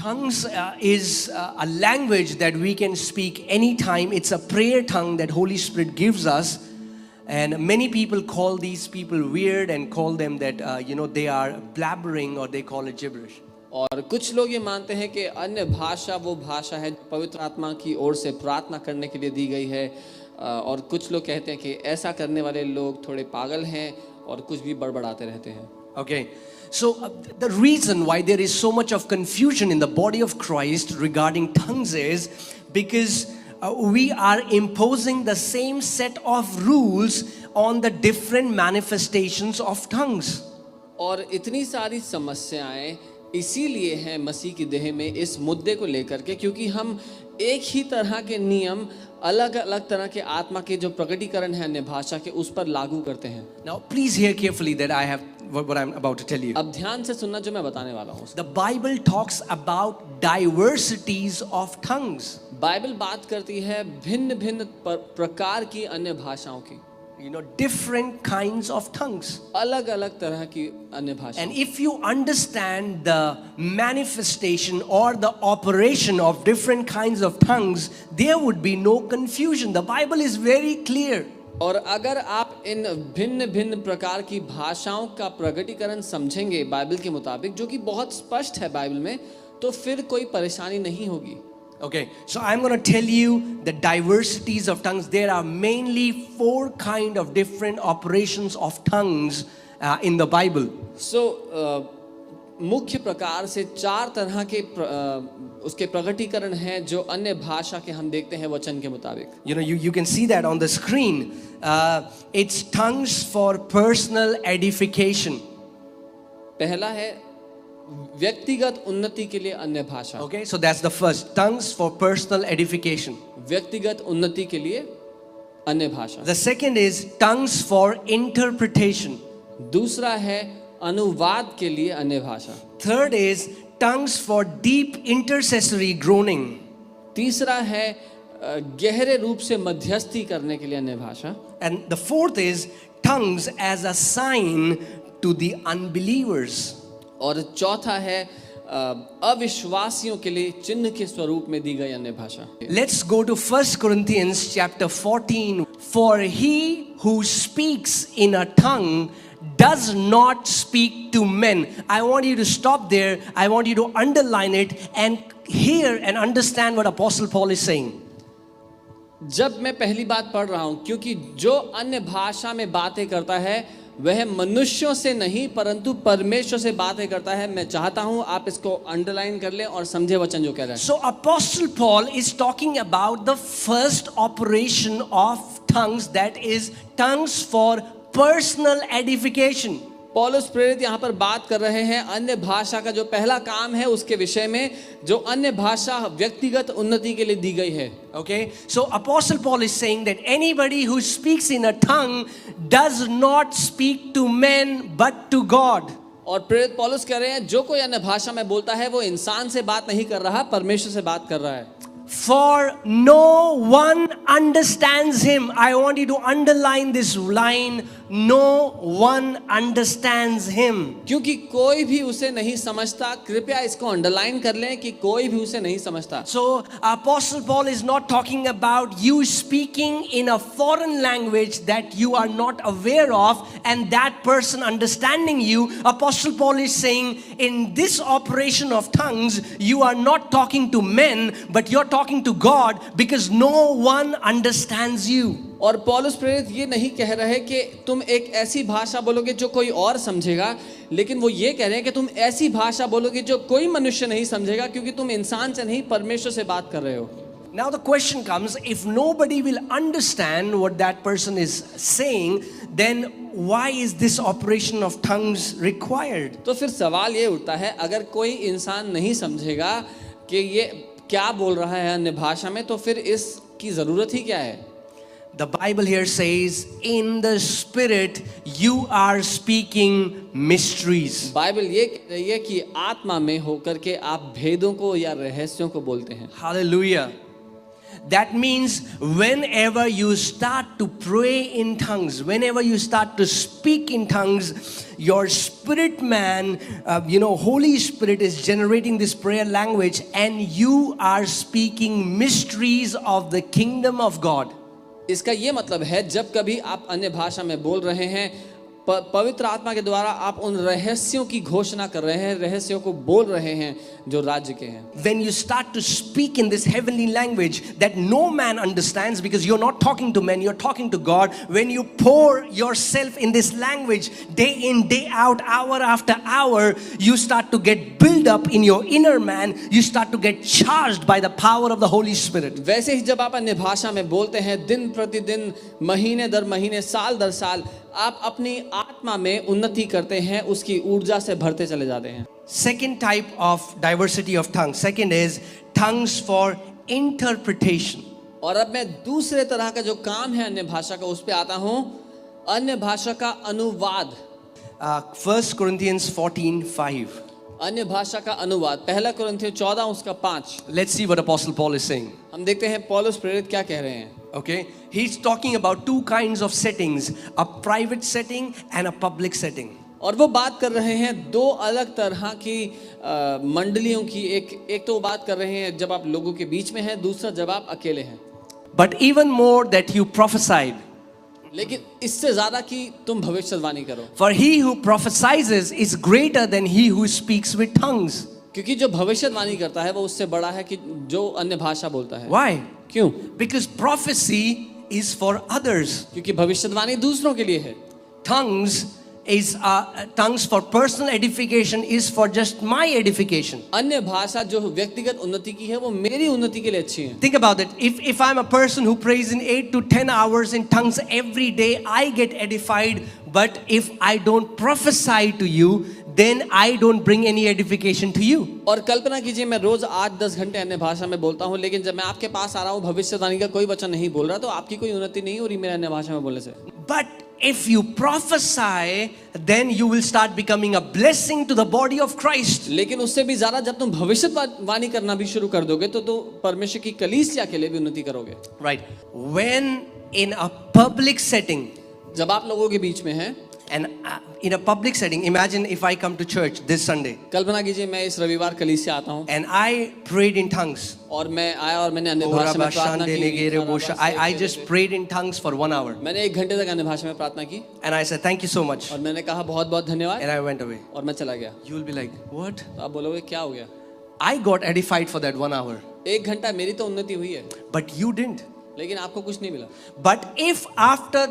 Tongues is a language that we can speak anytime. It's a prayer tongue that Holy Spirit gives us. And many people call these people weird and call them that, they are blabbering, or they call it gibberish. और कुछ लोग ये मानते हैं कि अन्य भाषा वो भाषा है पवित्र आत्मा की ओर से प्रार्थना करने के लिए दी गई है, और कुछ लोग कहते हैं कि ऐसा करने वाले लोग थोड़े पागल हैं और कुछ भी बड़बड़ाते रहते हैं. Okay, so the reason why there is so much of confusion in the body of Christ regarding tongues is because we are imposing the same set of rules on the different manifestations of tongues. और इतनी सारी समस्याएं इसीलिए हैं मसीह की देह में इस मुद्दे को लेकर के, क्योंकि हम एक ही तरह के नियम अलग अलग तरह के आत्मा के जो प्रकटीकरण है अन्य भाषा के उस पर लागू करते हैं. Now please hear carefully that I have what I'm about to tell you. अब ध्यान से सुनना जो मैं बताने वाला हूँ. The Bible talks about diversities of tongues. Bible बात करती है भिन्न भिन्न प्रकार की अन्य भाषाओं की. Different kinds of tongues. अलग अलग तरह की अन्य भाषा. And if you understand the manifestation or the operation of different kinds of tongues, there would be no confusion. The Bible is very clear. और अगर आप इन भिन्न भिन्न प्रकार की भाषाओं का प्रकटीकरण समझेंगे बाइबल के मुताबिक, जो कि बहुत स्पष्ट है बाइबल में, तो फिर कोई परेशानी नहीं होगी. Okay, so I'm going to tell you the diversities of tongues. There are mainly 4 kind of different operations of tongues in the Bible. So मुख्य प्रकार से 4 तरह के उसके प्रकटीकरण हैं जो अन्य भाषा के हम देखते हैं वचन के मुताबिक. You can see that on the screen. It's tongues for personal edification. पहला है व्यक्तिगत उन्नति के लिए अन्य भाषा. Okay, so that's the first, tongues for personal edification. व्यक्तिगत उन्नति के लिए अन्य भाषा. The second is tongues for interpretation. दूसरा है अनुवाद के लिए अन्य भाषा. Third is tongues for deep intercessory groaning. तीसरा है गहरे रूप से मध्यस्थी करने के लिए अन्य भाषा. And the fourth is tongues as a sign to the unbelievers. और चौथा है अविश्वासियों के लिए चिन्ह के स्वरूप में दी गई अन्य भाषा. Let's go to 1 Corinthians chapter 14. For he who speaks in a tongue does not speak to men. I want you to stop there. I want you to underline it and hear and understand what Apostle Paul is saying. जब मैं पहली बात पढ़ रहा हूं, क्योंकि जो अन्य भाषा में बातें करता है वह मनुष्यों से नहीं परंतु परमेश्वर से बातें करता है. मैं चाहता हूं आप इसको अंडरलाइन कर लें और समझे वचन जो कह रहा है. So Apostle Paul is talking about the first operation of tongues, that is tongues for personal edification. पौलुस प्रेरित यहाँ पर बात कर रहे हैं अन्य भाषा का जो पहला काम है उसके विषय में, जो अन्य भाषा व्यक्तिगत उन्नति के लिए दी गई है. Okay, so Apostle Paul is saying that anybody who speaks in a tongue does not speak to men but to God. और प्रेरित पौलुस कह रहे हैं जो कोई अन्य भाषा में बोलता है वो इंसान से बात नहीं कर रहा, परमेश्वर से बात कर रहा है. For no one understands him. I want you to underline this line. No one understands him. क्योंकि कोई भी उसे नहीं समझता. कृपया इसको अंडरलाइन कर लें कि कोई भी उसे नहीं समझता. So Apostle Paul is not talking about you speaking in a foreign language that you are not aware of and that person understanding you. Apostle Paul is saying in this operation of tongues you are not talking to men but you're talking to God because no one understands you. और पौलुस प्रेरित ये नहीं कह रहे कि तुम एक ऐसी भाषा बोलोगे जो कोई और समझेगा, लेकिन वो ये कह रहे हैं कि तुम ऐसी भाषा बोलोगे जो कोई मनुष्य नहीं समझेगा, क्योंकि तुम इंसान से नहीं परमेश्वर से बात कर रहे हो. Now the question comes, if nobody will understand what that person is saying, then why is this operation of tongues required? तो फिर सवाल ये उठता है, अगर कोई इंसान नहीं समझेगा कि ये क्या बोल रहा है अन्य भाषा में, तो फिर इसकी जरूरत ही क्या है? The Bible here says, in the Spirit you are speaking mysteries. Bible ये कह रही है कि आत्मा में होकर के आप भेदों को या रहस्यों को बोलते हैं. Hallelujah. That means whenever you start to pray in tongues, whenever you start to speak in tongues, your spirit man, Holy Spirit is generating this prayer language and you are speaking mysteries of the kingdom of God. इसका ये मतलब है जब कभी आप अन्य भाषा में बोल रहे हैं, पवित्र आत्मा के द्वारा आप उन रहस्यों की घोषणा कर रहे हैं, रहस्यों को बोल रहे हैं जो राज्य के हैं. When you start to speak in this heavenly language that no man understands because you're not talking to men, you're talking to God. When you pour yourself in this language day in, day out, hour after hour, you start to get built up in your inner man. You start to get charged by the power of the Holy Spirit. वैसे ही जब आप अन्य भाषा में बोलते हैं, दिन प्रतिदिन, महीने दर महीने, साल दर साल, आप अपनी आत्मा में उन्नति करते हैं, उसकी ऊर्जा से भरते चले जाते हैं. Second type of diversity of tongues. Second is tongues for interpretation. और अब मैं दूसरे तरह का जो काम है अन्य भाषा का, उस पे आता हूँ, अन्य भाषा का अनुवाद. 1 Corinthians 14:5. अन्य भाषा का अनुवाद 1 कुरिन्थियों 14 उसका 5. Let's see what Apostle Paul is saying. हम देखते हैं पौलुस प्रेरित क्या कह रहे हैं. Okay, he's talking about two kinds of settings, a private setting and a public setting. और वो बात कर रहे हैं दो अलग तरह की मंडलियों की. एक तो वो बात कर रहे हैं जब आप लोगों के बीच में हैं, दूसरा जब आप अकेले हैं. But even more that you prophesied. लेकिन इससे ज्यादा कि तुम भविष्यवाणी करो. For he who prophesies is greater than he who speaks with tongues. क्योंकि जो भविष्यवाणी करता है वो उससे बड़ा है कि जो अन्य भाषा बोलता है. Why? क्यों? Because prophecy is for others. क्योंकि भविष्यवाणी दूसरों के लिए है. Tongues for personal edification is for just my edification. अन्य भाषा जो व्यक्तिगत उन्नति की है वो मेरी उन्नति के लिए अच्छी है. Think about it. If I'm a person who prays in 8 to 10 hours in tongues every day, I get edified. But if I don't prophesy to you, then I don't bring any edification to you. और कल्पना कीजिए मैं रोज 8-10 घंटे अन्य भाषा में बोलता हूँ, लेकिन जब मैं आपके पास आ रहा हूँ भविष्यवाणी का कोई वचन नहीं बोल रहा, तो आपकी कोई उन्नति नहीं हो रही मेरे अन्य भाषा में बोलने से. But if you prophesy, then you will start becoming a blessing to the body of Christ. लेकिन उससे भी ज्यादा जब तुम भविष्यवाणी करना भी शुरू कर दोगे तो परमेश्वर की कलीसिया के लिए भी उन्नति करोगे. Right. When in a public setting, जब आप लोगों के बीच में हैं, and in a public setting, imagine if I come to church this Sunday. कल्पना कीजिए मैं इस रविवार कलीसिया आता हूँ. And I prayed in tongues. और मैं आया और मैंने अन्य भाषा में प्रार्थना की. I just prayed in tongues for 1 hour. मैंने 1 घंटे तक अन्य भाषा में प्रार्थना की. And I said thank you so much. और मैंने कहा बहुत बहुत धन्यवाद. And I went away. और मैं चला गया. You will be like, what? तो आप बोलोगे क्या हो गया? I got edified for that 1 hour. 1 घंटा मेरी तो उन्नति हुई है. But you didn't. लेकिन आपको कुछ नहीं मिला. But if after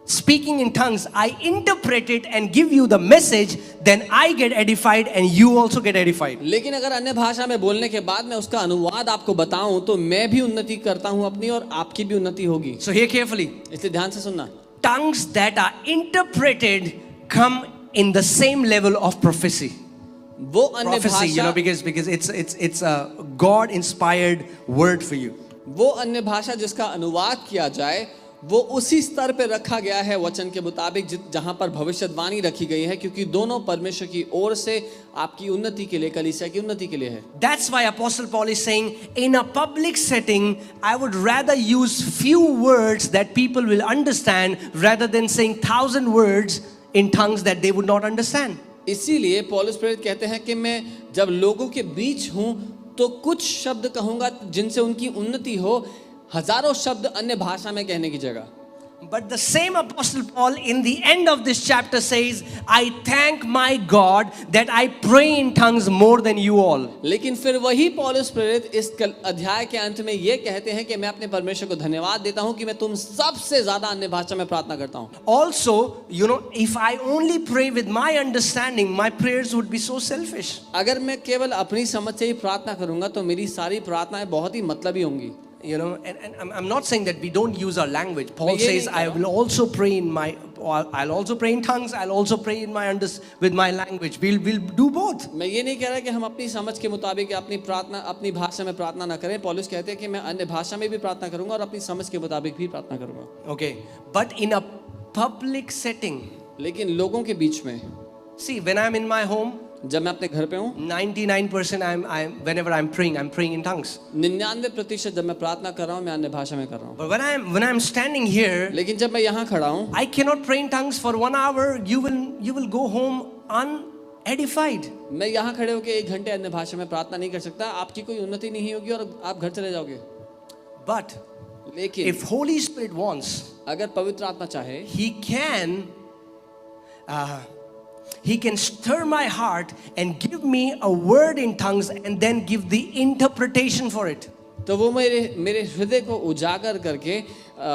speaking in tongues I interpret it and give you the message, then I get edified and you also get edified. लेकिन अगर अन्य भाषा में बोलने के बाद मैं उसका अनुवाद आपको बताऊं तो मैं भी उन्नति करता हूं अपनी और आपकी भी उन्नति होगी. So hear carefully. इसलिए ध्यान से सुनना. Tongues that are interpreted come in the same level of prophecy. वो अन्य Prophecy, भाषा, because it's a God inspired word for you. वो अन्य भाषा जिसका अनुवाद किया जाए वो उसी स्तर पे रखा गया है वचन के मुताबिक जहां पर भविष्यवाणी रखी गई है, क्योंकि दोनों परमेश्वर की ओर से आपकी उन्नति के लिए, कलीसिया की उन्नति के लिए है. That's why Apostle Paul is saying, in a public setting, I would rather use few words that people will understand rather than saying 1,000 words in tongues that they would not understand. इसीलिए पौलुस प्रेरित कहते हैं कि मैं जब लोगों के बीच हूं तो कुछ शब्द कहूंगा जिनसे उनकी उन्नति हो, हजारों शब्द अन्य भाषा में कहने की जगह. But the same Apostle Paul in the end of this chapter says, I thank my God that I pray in tongues more than you all. लेकिन फिर वही पौलुस प्रेरित इस अध्याय के अंत में ये कहते हैं कि मैं अपने परमेश्वर को धन्यवाद देता हूं कि मैं तुम सबसे ज्यादा अन्य भाषा में प्रार्थना करता हूं. Also, if I only pray with my understanding, my prayers would be so selfish. अगर मैं केवल अपनी समझ से ही प्रार्थना करूंगा तो मेरी सारी प्रार्थनाएं बहुत ही मतलबी होंगी. And I'm not saying that we don't use our language. Paul says, I will also pray I'll also pray in tongues. I'll also pray with my language. We'll do both. मैं ये नहीं कह रहा कि हम अपनी समझ के मुताबिक अपनी भाषा में प्रार्थना ना करें. पौलुस कहते हैं कि मैं अन्य भाषा में भी प्रार्थना करूंगा और अपनी समझ के मुताबिक भी प्रार्थना करूंगा. Okay, but in a public setting, लेकिन लोगों के बीच में, see, when I'm in my home, जब मैं अपने घर पे हूँ 99% whenever I'm praying in tongues. 99% जब मैं प्रार्थना कर रहा हूँ मैं अन्य भाषा में कर रहा हूँ. But when I'm standing here, लेकिन जब मैं यहाँ खड़ा हूँ I cannot pray in tongues for 1 hour. You will go home unedified. मैं यहाँ खड़े होकर 1 घंटे अन्य भाषा में प्रार्थना नहीं कर सकता. आपकी कोई उन्नति नहीं होगी और आप घर चले जाओगे. But लेकिन if Holy Spirit wants, अगर पवित्र आत्मा चाहे He can stir my heart and give me a word in tongues and then give the interpretation for it. तो वो मेरे हृदय को उजागर करके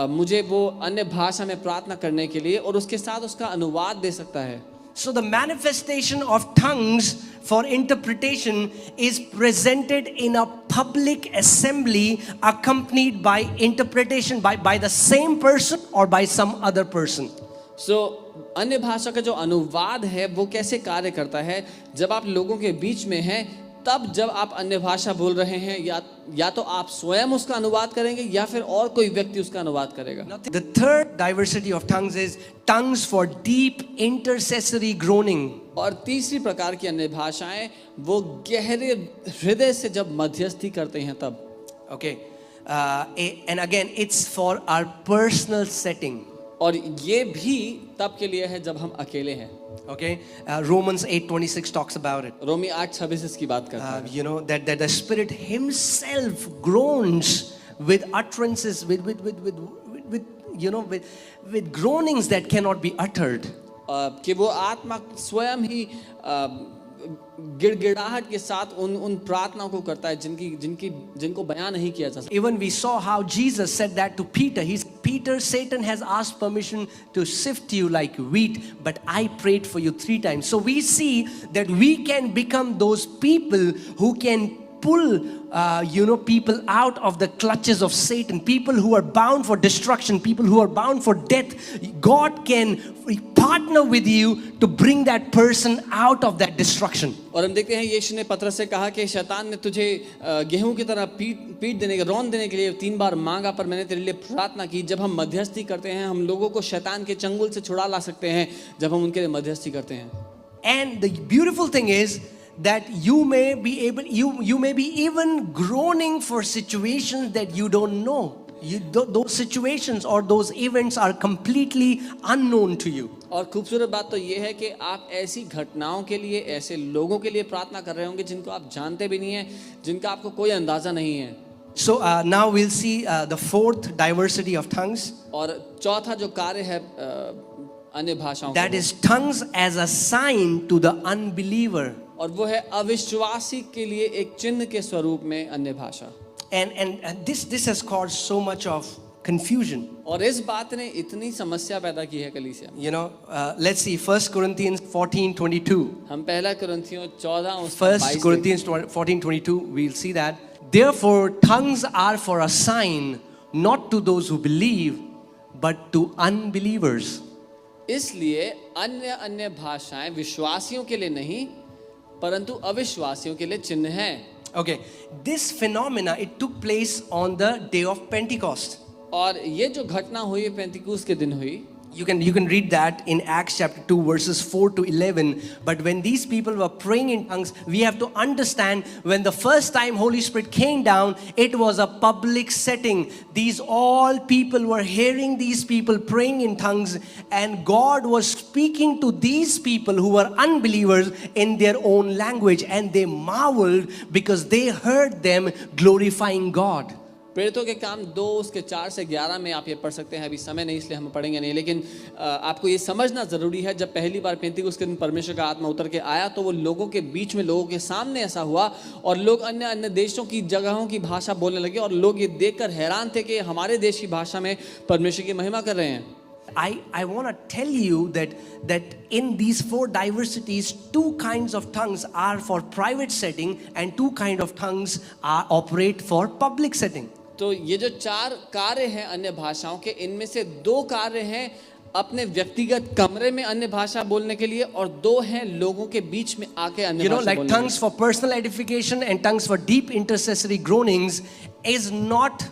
मुझे वो अन्य भाषा में प्रार्थना करने के लिए और उसके साथ उसका अनुवाद दे सकता है. So the manifestation of tongues for interpretation is presented in a public assembly accompanied by interpretation by the same person or by some other person. So अन्य भाषा का जो अनुवाद है वो कैसे कार्य करता है. जब आप लोगों के बीच में हैं तब जब आप अन्य भाषा बोल रहे हैं या तो आप स्वयं उसका अनुवाद करेंगे या फिर और कोई व्यक्ति उसका अनुवाद करेगा. The third diversity of tongues is tongues for deep intercessory groaning. और तीसरी प्रकार की अन्य भाषाएं वो गहरे हृदय से जब मध्यस्थी करते हैं तब. Okay, and again it's for our personal setting. और ये भी तब के लिए है जब हम अकेले हैं. Okay, Romans 8:26 talks about it. रोमी 8:26 इसकी बात करता है. You know that the Spirit Himself groans with utterances, with groanings that cannot be uttered. कि वो आत्मा स्वयं ही गिड़गिड़ाहट के साथ उन प्रार्थनाओं को करता है जिनको बयान नहीं किया जा सकता. Even we saw how Jesus said that to Peter. Peter, Satan has asked permission to sift you like wheat, but I prayed for you 3 times. So we see that we can become those people who can pull people out of the clutches of Satan, people who are bound for destruction, people who are bound for death. God can partner with you to bring that person out of that destruction. और हम देखते हैं यीशु ने पतरस से कहा कि शैतान ने तुझे गेहूं की तरह रौंद देने के लिए 3 बार मांगा, पर मैंने तेरे लिए प्रार्थना की. जब हम मध्यस्थी करते हैं हम लोगों को शैतान के चंगुल से छुड़ा ला सकते हैं जब हम उनके लिए मध्यस्थी करते हैं. And the beautiful thing is that you may be even groaning for situations that you don't know. Those situations or those events are completely unknown to you. और खूबसूरत बात तो ये है कि आप ऐसी घटनाओं के लिए, ऐसे लोगों के लिए प्रार्थना कर रहे होंगे जिनको आप जानते भी नहीं हैं, जिनका आपको कोई अंदाजा नहीं है. So now we'll see the fourth diversity of tongues. और चौथा जो कार्य है अन्य भाषाओं that is tongues as a sign to the unbeliever. और वो है अविश्वासी के लिए एक चिन्ह के स्वरूप में अन्य भाषा. And this has caused so much of confusion. और इस बात ने इतनी समस्या पैदा की है कलीसिया. You know, let's see 1 Corinthians 14:22. हम पहला कुरिन्थियों 14 1 Corinthians 14:22 we'll see that. Therefore tongues are for a sign not to those who believe but to unbelievers. इसलिए अन्य भाषाएं विश्वासियों के लिए नहीं परंतु अविश्वासियों के लिए चिन्ह है. Okay, this phenomena it took place on the day of Pentecost. और ये जो घटना हुई पेंतिकुस्त के दिन हुई. You can read that in Acts chapter 2 verses 4 to 11. But when these people were praying in tongues, we have to understand when the first time Holy Spirit came down, it was a public setting. These all people were hearing these people praying in tongues, and God was speaking to these people who were unbelievers in their own language, and they marveled because they heard them glorifying God. प्रेरितों के काम 2 उसके 4 से 11 में आप ये पढ़ सकते हैं. अभी समय नहीं इसलिए हम पढ़ेंगे नहीं, लेकिन आपको ये समझना ज़रूरी है जब पहली बार पेंतिकुस्त के दिन परमेश्वर का आत्मा उतर के आया तो वो लोगों के बीच में, लोगों के सामने ऐसा हुआ और लोग अन्य देशों की जगहों की भाषा बोलने लगे और लोग ये देखकर हैरान थे कि हमारे देश की भाषा में परमेश्वर की महिमा कर रहे हैं. I want to tell you that in these 4 diversities, 2 kinds of tongues are for private setting and 2 kinds of tongues operate for public setting. तो ये जो 4 कार्य हैं अन्य भाषाओं के, इनमें से 2 कार्य हैं अपने व्यक्तिगत कमरे में अन्य भाषा बोलने के लिए और 2 हैं लोगों के बीच में आके अन्य भाषा बोलने के लिए. Like tongues for personal edification and tongues for deep intercessory groanings is not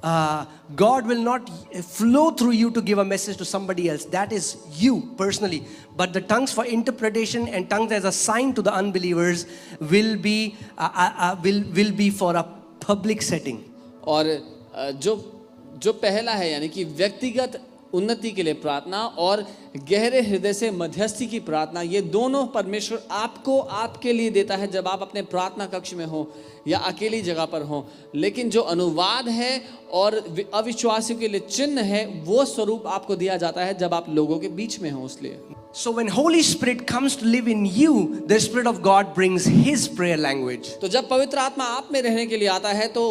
God will not flow through you to give a message to somebody else. That is you personally. But the tongues for interpretation and tongues as a sign to the unbelievers will be for a public setting. और जो पहला है यानी कि व्यक्तिगत उन्नति के लिए प्रार्थना और गहरे हृदय से मध्यस्थी की प्रार्थना, ये दोनों परमेश्वर आपको आपके लिए देता है जब आप अपने प्रार्थना कक्ष में हो या अकेली जगह पर हो। लेकिन जो अनुवाद है और अविश्वासियों के लिए चिन्ह है, वो स्वरूप आपको दिया जाता है जब आप लोगों के बीच में हो। इसलिए So when Holy Spirit comes to live in you, the Spirit of God brings His prayer language. तो जब पवित्र आत्मा आप में रहने के लिए आता है तो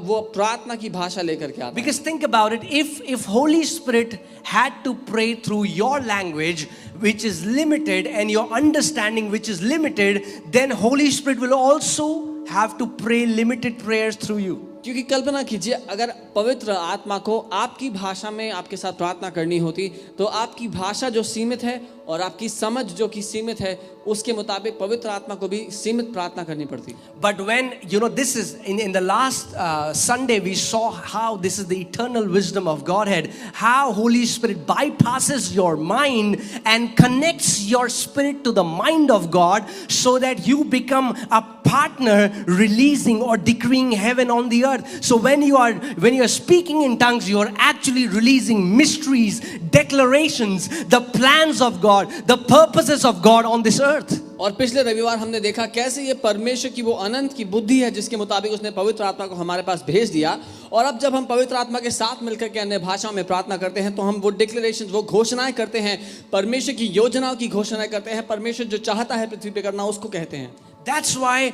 वो प्रार्थना की भाषा लेकर के आता है। Because think about it, if Holy Spirit had to pray through your language, which is limited, and your understanding, which is limited, then Holy Spirit will also have to pray limited prayers through you. क्योंकि कल्पना कीजिए, अगर पवित्र आत्मा को आपकी भाषा में आपके साथ प्रार्थना करनी होती तो आपकी भाषा जो सीमित है और आपकी समझ जो कि सीमित है, उसके मुताबिक पवित्र आत्मा को भी सीमित प्रार्थना करनी पड़ती। But when this is in the last Sunday we saw how this is the eternal wisdom of Godhead, how Holy Spirit bypasses your mind and connects your spirit to the mind of God so that you become a partner releasing or decreeing heaven on the earth. So when you are speaking in tongues, you are actually releasing mysteries, declarations, the plans of God, the purposes of God on this earth. और पिछले रविवार हमने देखा कैसे ये परमेश्वर की वो अनंत की बुद्धि है जिसके मुताबिक उसने पवित्र आत्मा को हमारे पास भेज दिया। और अब जब हम पवित्र आत्मा के साथ मिलकर के अन्य भाषाओं में प्रार्थना करते हैं तो हम वो डिक्लेरेशन, वो घोषणाएं करते हैं, परमेश्वर की योजनाओं की घोषणाएं करते हैं, परमेश्वर जो चाहता है पृथ्वी पे करना उसको कहते हैं। That's why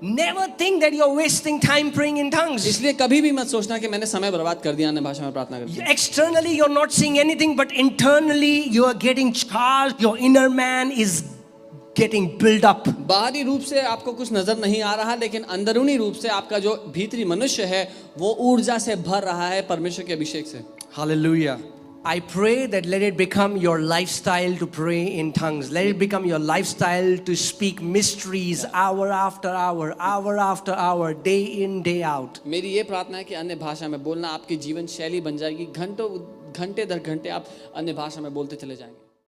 never think that you're wasting time praying in tongues. इसलिए कभी भी मत सोचना कि मैंने समय बर्बाद कर दिया अन्य भाषा में प्रार्थना करके। Externally you're not seeing anything, but internally you are getting charged. Your inner man is getting built up. बाहरी रूप से आपको कुछ नजर नहीं आ रहा, लेकिन अंदरूनी रूप से आपका जो भीतरी मनुष्य है वो ऊर्जा से भर रहा है परमेश्वर के अभिषेक से। Hallelujah. I pray that let it become your lifestyle to pray in tongues. Let it become your lifestyle to speak mysteries hour after hour, hour after hour, day in, day out. मेरी ये प्रार्थना है कि अन्य भाषा में बोलना आपकी जीवन शैली बन जाएगी। घंटे दर घंटे आप अन्य भाषा में बोलते चले जाएंगे।